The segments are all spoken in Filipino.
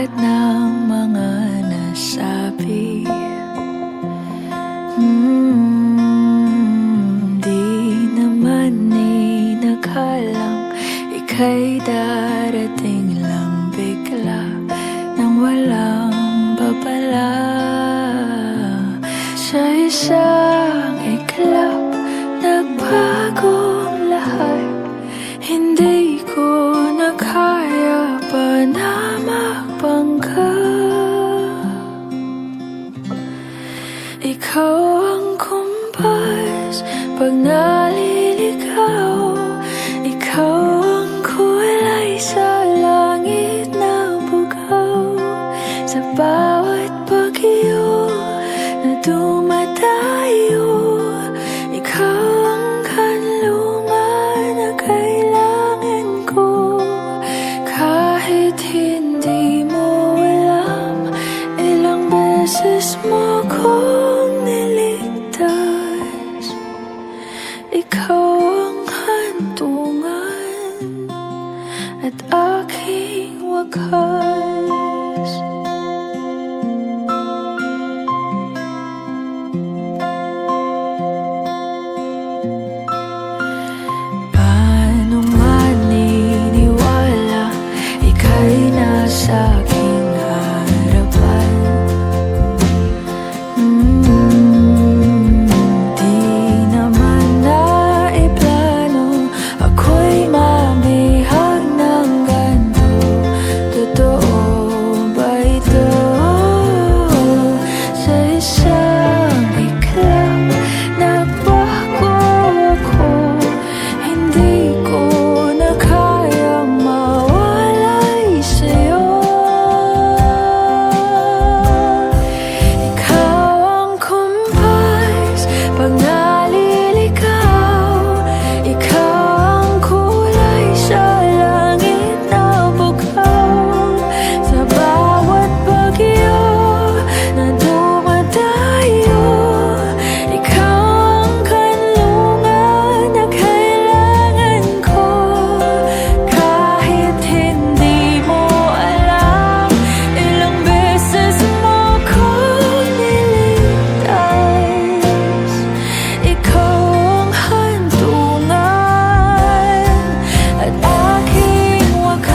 lahat ng mga nasabi. Di naman inakalang ika'y darating lang bigla nang walang babala. Sa isang iglap, nagbagong lahat. Hindi ko na kaya pa na magpangga. Ikaw ang kumpas pag naliligaw. Ikaw ang kulay sa langit na bugaw. Sa bawat bagyo na dumadayo, ikaw ang kanlungan na kailangan ko. Kahit hindi mo alam, ilang beses mo kong niligtas. Ikaw ang hantungan at aking wakas. Paano maniniwala ika'y nasa aking harapan? Di naman naiplano ako'y mabihag ng ganito. Totoo ba ito? Sa isang iglap, nagbago ako. Hindi ko na kayang mawalay sa'yo. Ikaw ang kumpas pag naliligaw. Ikaw ang kulay sa langit na bugaw. Sa bawat bagyo na dumadayo, ikaw ang kanlungan na kailangan ko. Kahit hindi mo alam, ilang beses mo kong niligtas. Ikaw ang hantungan at aking wakas.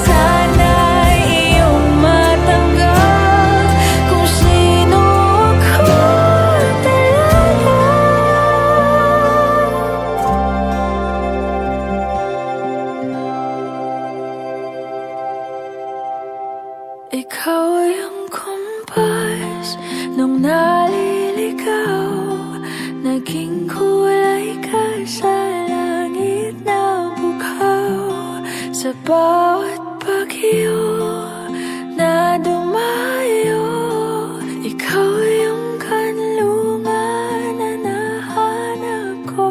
Sana'y iyong matanggap kung sino ako talaga. Ikaw ang kumpas nung naliligaw. Naging kulay ka sa langit na bugaw. Sa bawat bagyo na dumayo, ikaw yung kanlungan na nahanap ko.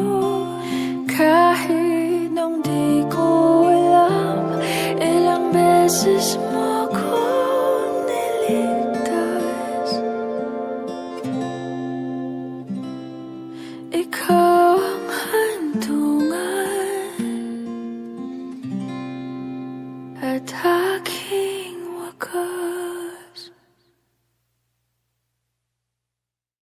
Kahit nung di ko alam, ilang beses mo kong niligtas. Ikaw ang hantungan at aking wakas.